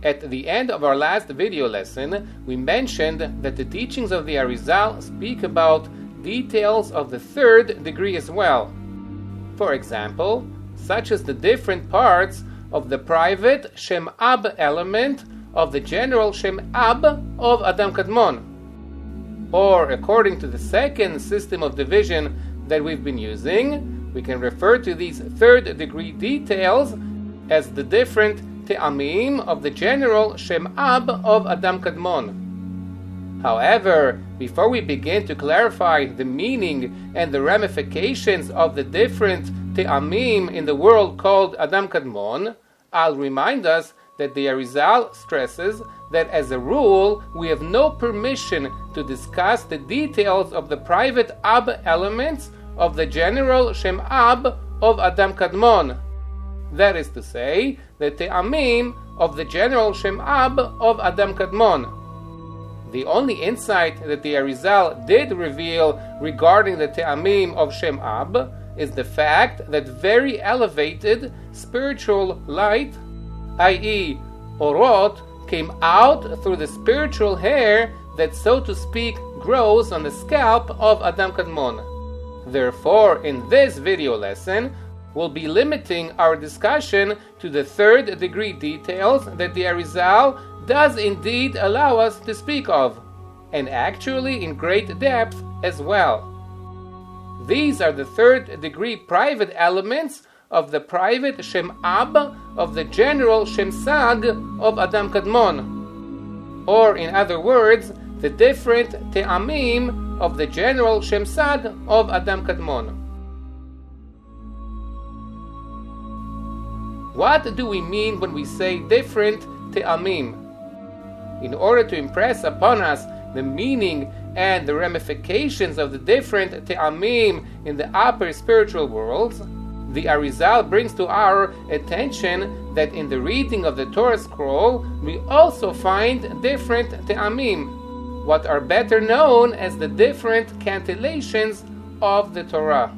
At the end of our last video lesson, we mentioned that the teachings of the Arizal speak about details of the third degree as well. For example, such as the different parts of the private Shem Ab element of the general Shem Ab of Adam Kadmon. Or, according to the second system of division that we've been using, we can refer to these third degree details as the different Te'amim of the general Shem Ab of Adam Kadmon. However, before we begin to clarify the meaning and the ramifications of the different Te'amim in the world called Adam Kadmon, I'll remind us that the Arizal stresses that as a rule, we have no permission to discuss the details of the private Ab elements of the general Shem Ab of Adam Kadmon. That is to say, the Te'amim of the general Shem Ab of Adam Kadmon. The only insight that the Arizal did reveal regarding the Te'amim of Shem Ab is the fact that very elevated spiritual light, i.e. Orot, came out through the spiritual hair that, so to speak, grows on the scalp of Adam Kadmon. Therefore, in this video lesson, we'll be limiting our discussion to the third degree details that the Arizal does indeed allow us to speak of, and actually in great depth as well. These are the third degree private elements of the private Shem Ab of the general Shem Sag of Adam Kadmon, or in other words, the different Te'amim of the general Shem Sag of Adam Kadmon. What do we mean when we say different Te'amim? In order to impress upon us the meaning and the ramifications of the different Te'amim in the upper spiritual worlds, the Arizal brings to our attention that in the reading of the Torah scroll, we also find different Te'amim, what are better known as the different cantillations of the Torah.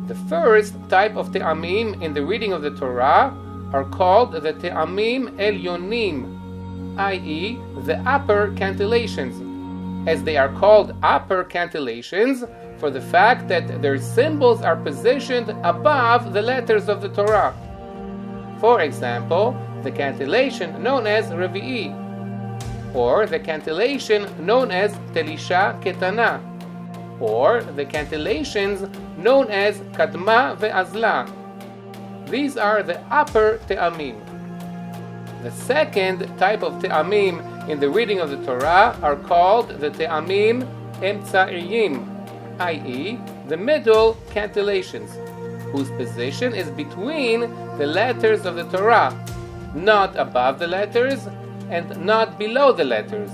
The first type of Te'amim in the reading of the Torah are called the Te'amim Elyonim, i.e. the upper cantillations, as they are called upper cantillations for the fact that their symbols are positioned above the letters of the Torah. For example, the cantillation known as Revi'i, or the cantillation known as Telisha Ketana, or the cantillations known as Kadma ve'Azla. These are the upper Te'amim. The second type of Te'amim in the reading of the Torah are called the Te'amim Emtsa'iyim, i.e. the middle cantillations, whose position is between the letters of the Torah, not above the letters and not below the letters.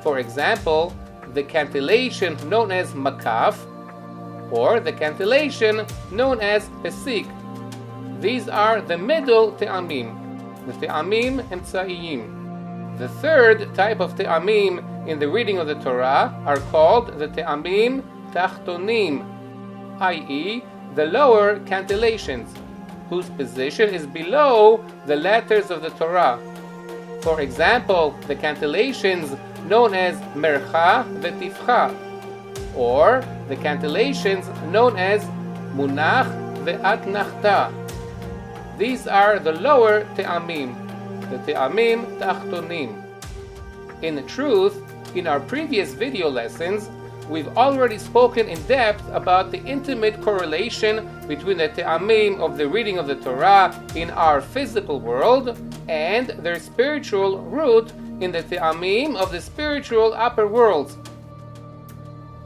For example, the cantillation known as Makaf, or the cantillation known as Pesik. These are the middle Te'amim, the Te'amim Emtsa'iyim. The third type of Te'amim in the reading of the Torah are called the Te'amim Tachtonim, i.e. the lower cantillations, whose position is below the letters of the Torah. For example, the cantillations known as Mercha ve'Tifcha, or the cantillations known as Munach ve'Atnachta. These are the lower Te'amim, the Te'amim Tachtonim. In truth, in our previous video lessons, we've already spoken in depth about the intimate correlation between the Te'amim of the reading of the Torah in our physical world and their spiritual root in the Te'amim of the spiritual upper worlds.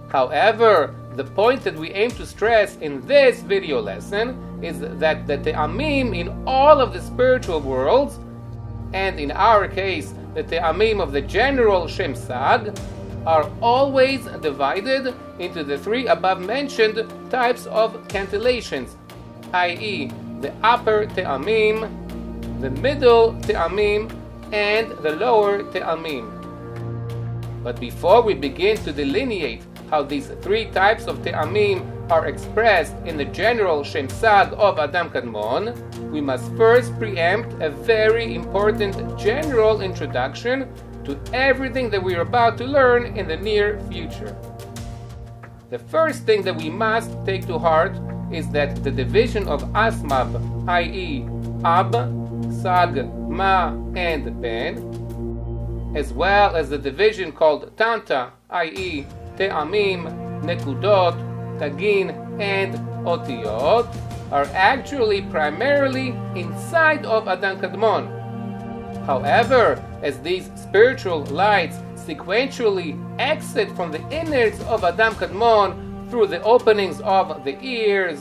However, the point that we aim to stress in this video lesson is that the Te'amim in all of the spiritual worlds, and in our case, the Te'amim of the general Shem Sag, are always divided into the three above mentioned types of cantillations, i.e. the upper Te'amim, the middle Te'amim, and the lower Te'amim. But before we begin to delineate how these three types of Te'amim are expressed in the general Shem Sag of Adam Kadmon, we must first preempt a very important general introduction to everything that we are about to learn in the near future. The first thing that we must take to heart is that the division of Asmab, i.e. Ab, Sag, Ma, and Ben, as well as the division called Tanta, i.e. Te'amim, Nekudot, Tagin, and Otiyot, are actually primarily inside of Adam Kadmon. However, as these spiritual lights sequentially exit from the innards of Adam Kadmon through the openings of the ears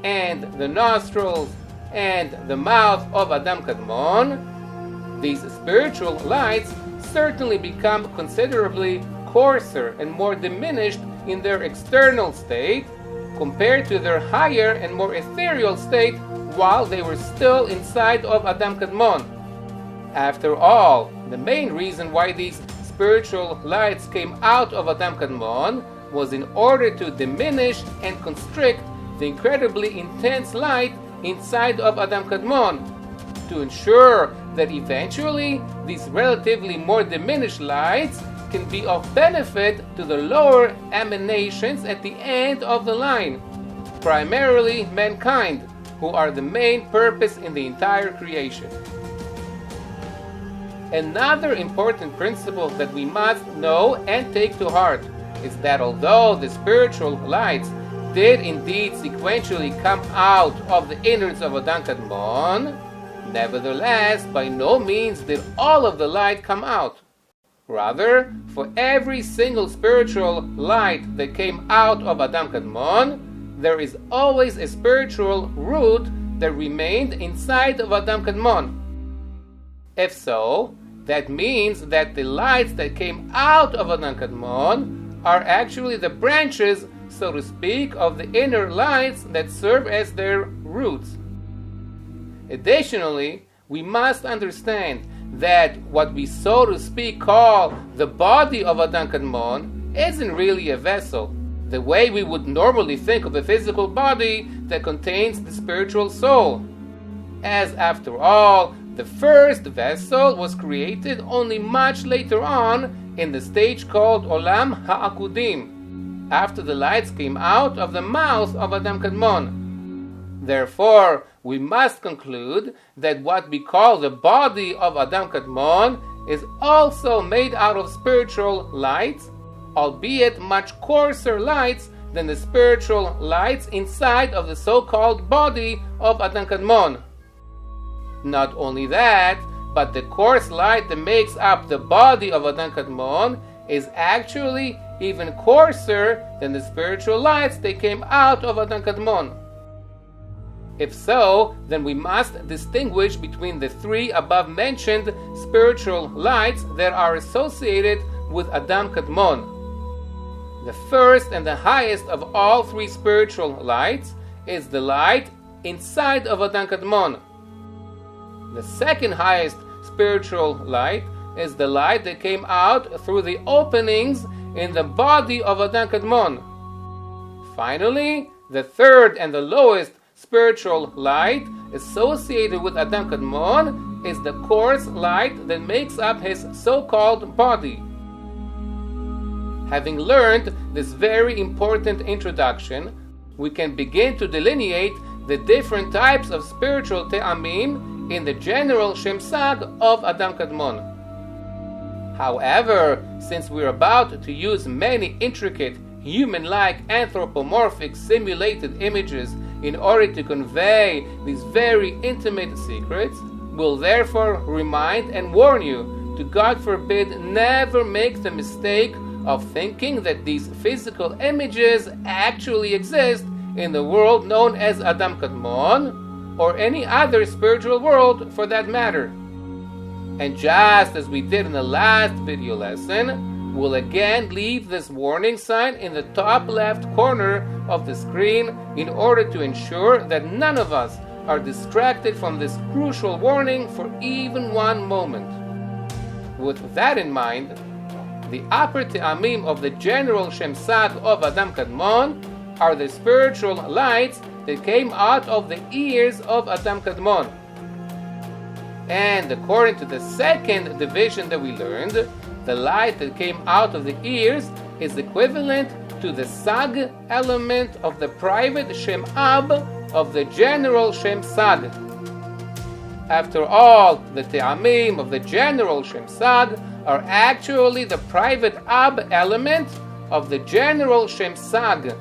and the nostrils and the mouth of Adam Kadmon, these spiritual lights certainly become considerably coarser and more diminished in their external state compared to their higher and more ethereal state while they were still inside of Adam Kadmon. After all, the main reason why these spiritual lights came out of Adam Kadmon was in order to diminish and constrict the incredibly intense light inside of Adam Kadmon, to ensure that eventually these relatively more diminished lights can be of benefit to the lower emanations at the end of the line, primarily mankind, who are the main purpose in the entire creation. Another important principle that we must know and take to heart is that although the spiritual lights did indeed sequentially come out of the innards of Adam Kadmon, nevertheless, by no means did all of the light come out. Rather, for every single spiritual light that came out of Adam Kadmon, there is always a spiritual root that remained inside of Adam Kadmon. If so, that means that the lights that came out of Adam Kadmon are actually the branches, so to speak, of the inner lights that serve as their roots. Additionally, we must understand that what we, so to speak, call the body of Adam Kadmon isn't really a vessel, the way we would normally think of a physical body that contains the spiritual soul, as after all, the first vessel was created only much later on in the stage called Olam Ha'akudim, after the lights came out of the mouth of Adam Kadmon. Therefore, we must conclude that what we call the body of Adam Kadmon is also made out of spiritual lights, albeit much coarser lights than the spiritual lights inside of the so-called body of Adam Kadmon. Not only that, but the coarse light that makes up the body of Adam Kadmon is actually even coarser than the spiritual lights that came out of Adam Kadmon. If so, then we must distinguish between the three above-mentioned spiritual lights that are associated with Adam Kadmon. The first and the highest of all three spiritual lights is the light inside of Adam Kadmon. The second highest spiritual light is the light that came out through the openings in the body of Adam Kadmon. Finally, the third and the lowest spiritual light associated with Adam Kadmon is the coarse light that makes up his so-called body. Having learned this very important introduction, we can begin to delineate the different types of spiritual te'amim in the general Shem Sag of Adam Kadmon. However, since we're about to use many intricate, human-like, anthropomorphic, simulated images in order to convey these very intimate secrets, we'll therefore remind and warn you to, God forbid, never make the mistake of thinking that these physical images actually exist in the world known as Adam Kadmon, or any other spiritual world for that matter. And just as we did in the last video lesson, we'll again leave this warning sign in the top left corner of the screen in order to ensure that none of us are distracted from this crucial warning for even one moment. With that in mind, the upper te'amim of the general Shem Sag of Adam Kadmon are the spiritual lights that came out of the ears of Adam Kadmon. And according to the second division that we learned, the light that came out of the ears is equivalent to the Sag element of the private Shem Ab of the general Shem Sag. After all, the Te'amim of the general Shem Sag are actually the private Ab element of the general Shem Sag.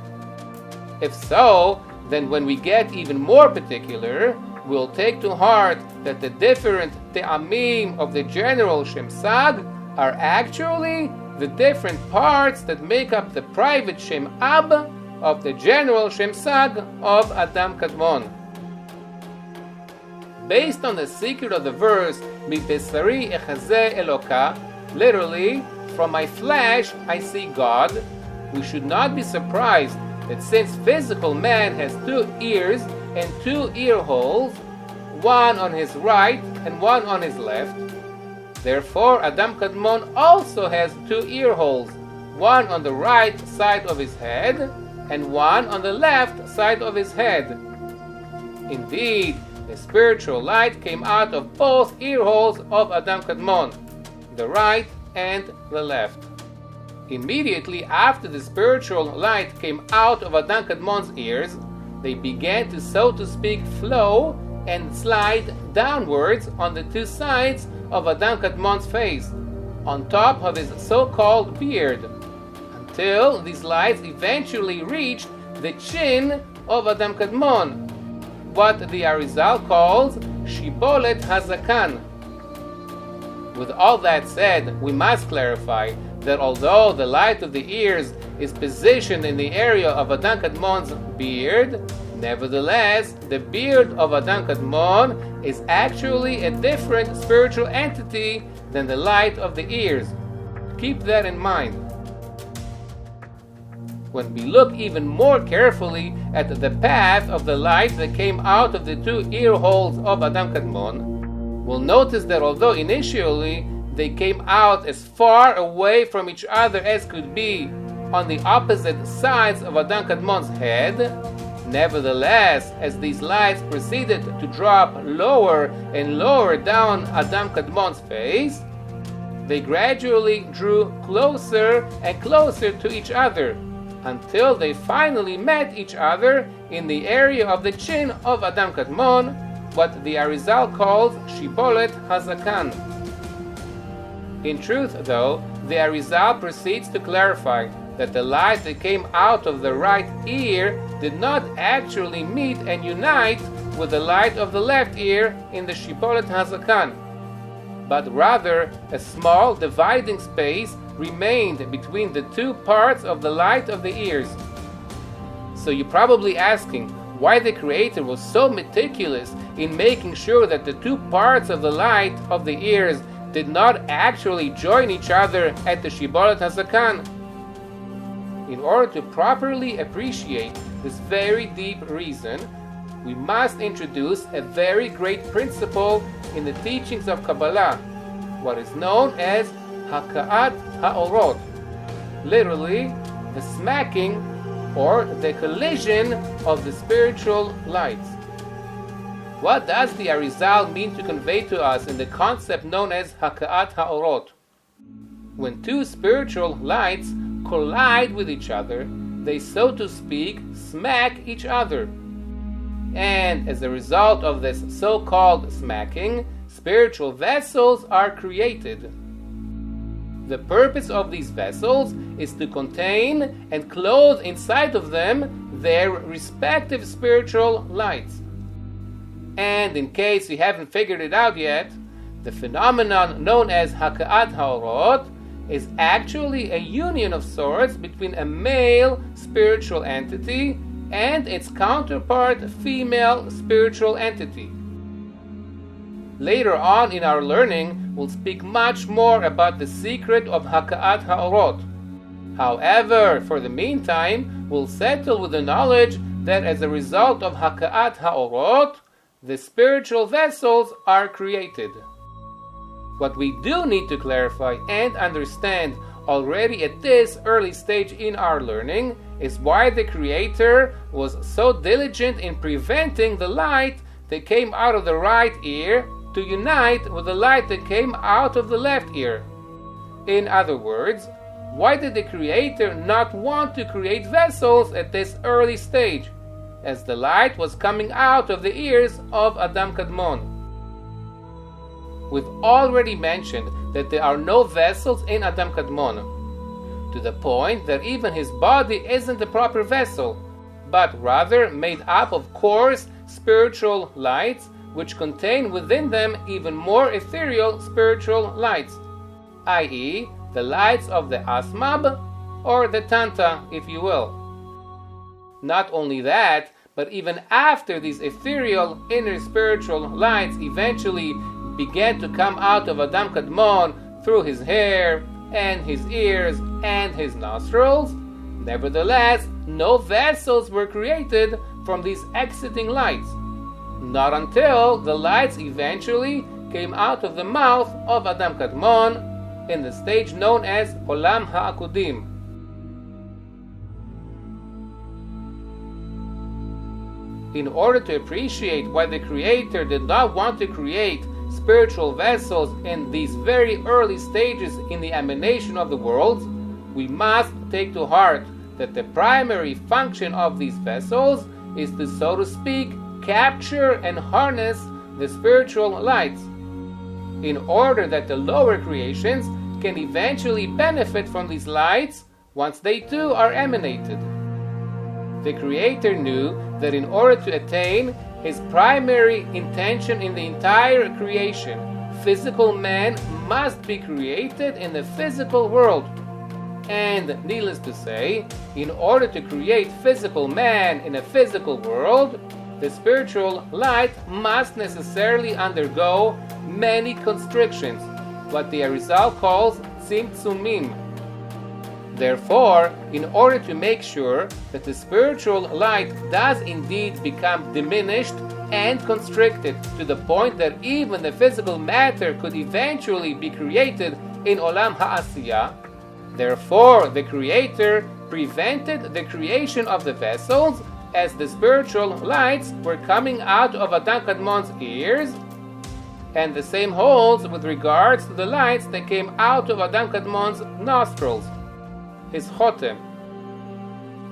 If so, then when we get even more particular, we'll take to heart that the different Te'amim of the general Shem Sag are actually the different parts that make up the private Shem Ab of the general Shem Sag of Adam Kadmon. Based on the secret of the verse, Mibesari echazeh Eloka, literally, from my flesh I see God, we should not be surprised that since physical man has 2 ears and 2 ear holes, one on his right and one on his left, therefore Adam Kadmon also has 2 ear holes, one on the right side of his head and one on the left side of his head. Indeed, the spiritual light came out of both ear holes of Adam Kadmon, the right and the left. Immediately after the spiritual light came out of Adam Kadmon's ears, they began to, so to speak, flow and slide downwards on the 2 sides of Adam Kadmon's face, on top of his so-called beard, until these lights eventually reached the chin of Adam Kadmon, what the Arizal calls Shibolet Hazakan. With all that said, we must clarify that although the light of the ears is positioned in the area of Adam Kadmon's beard, nevertheless, the beard of Adam Kadmon is actually a different spiritual entity than the light of the ears. Keep that in mind. When we look even more carefully at the path of the light that came out of the 2 ear holes of Adam Kadmon, we'll notice that although initially they came out as far away from each other as could be on the opposite sides of Adam Kadmon's head, nevertheless, as these lights proceeded to drop lower and lower down Adam Kadmon's face, they gradually drew closer and closer to each other, until they finally met each other in the area of the chin of Adam Kadmon, what the Arizal calls Shibolet Hazakan. In truth, though, the Arizal proceeds to clarify that the light that came out of the right ear did not actually meet and unite with the light of the left ear in the Shibolet Hazakan, but rather a small dividing space remained between the 2 parts of the light of the ears. So you're probably asking why the Creator was so meticulous in making sure that the 2 parts of the light of the ears did not actually join each other at the Shibolet Hazakan. In order to properly appreciate this very deep reason, we must introduce a very great principle in the teachings of Kabbalah, what is known as Haka'at Ha'orot, literally the smacking or the collision of the spiritual lights. What does the Arizal mean to convey to us in the concept known as Haka'at Ha'orot? When 2 spiritual lights collide with each other, they, so to speak, smack each other. And as a result of this so-called smacking, spiritual vessels are created. The purpose of these vessels is to contain and clothe inside of them their respective spiritual lights. And in case you haven't figured it out yet, the phenomenon known as Haka'at Ha'orot is actually a union of sorts between a male spiritual entity and its counterpart female spiritual entity. Later on in our learning, we'll speak much more about the secret of Haka'at Ha'orot. However, for the meantime, we'll settle with the knowledge that as a result of Haka'at Ha'orot, the spiritual vessels are created. What we do need to clarify and understand already at this early stage in our learning is why the Creator was so diligent in preventing the light that came out of the right ear to unite with the light that came out of the left ear. In other words, why did the Creator not want to create vessels at this early stage, as the light was coming out of the ears of Adam Kadmon? We've already mentioned that there are no vessels in Adam Kadmon, to the point that even his body isn't the proper vessel, but rather made up of coarse spiritual lights which contain within them even more ethereal spiritual lights, i.e., the lights of the Asmab or the Tanta, if you will. Not only that, but even after these ethereal inner spiritual lights eventually began to come out of Adam Kadmon through his hair and his ears and his nostrils, nevertheless, no vessels were created from these exiting lights, not until the lights eventually came out of the mouth of Adam Kadmon in the stage known as Olam HaAkudim. In order to appreciate why the Creator did not want to create spiritual vessels in these very early stages in the emanation of the worlds, we must take to heart that the primary function of these vessels is to, so to speak, capture and harness the spiritual lights, in order that the lower creations can eventually benefit from these lights once they too are emanated. The Creator knew that in order to attain his primary intention in the entire creation, physical man must be created in the physical world. And needless to say, in order to create physical man in a physical world, the spiritual light must necessarily undergo many constrictions, what the Arizal calls tzimtzumim. Therefore, in order to make sure that the spiritual light does indeed become diminished and constricted to the point that even the physical matter could eventually be created in Olam HaAsiyah, therefore the Creator prevented the creation of the vessels as the spiritual lights were coming out of Adam Kadmon's ears, and the same holds with regards to the lights that came out of Adam Kadmon's nostrils, his chotem.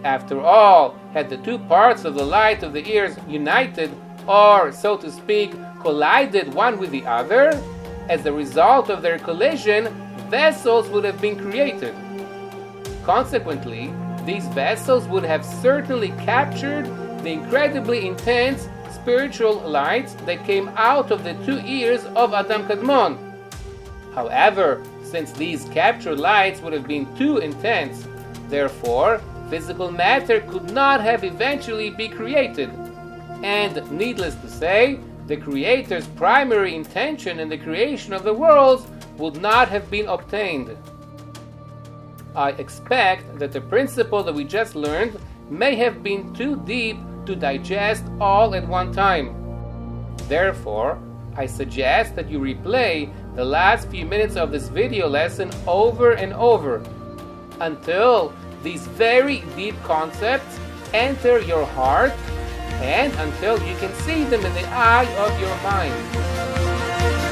After all, had the two parts of the light of the ears united, or, so to speak, collided one with the other, as a result of their collision, vessels would have been created. Consequently, these vessels would have certainly captured the incredibly intense spiritual lights that came out of the two ears of Adam Kadmon. However, since these captured lights would have been too intense, therefore, physical matter could not have eventually be created. And needless to say, the Creator's primary intention in the creation of the worlds would not have been obtained. I expect that the principle that we just learned may have been too deep to digest all at one time. Therefore, I suggest that you replay the last few minutes of this video lesson over and over until these very deep concepts enter your heart and until you can see them in the eye of your mind.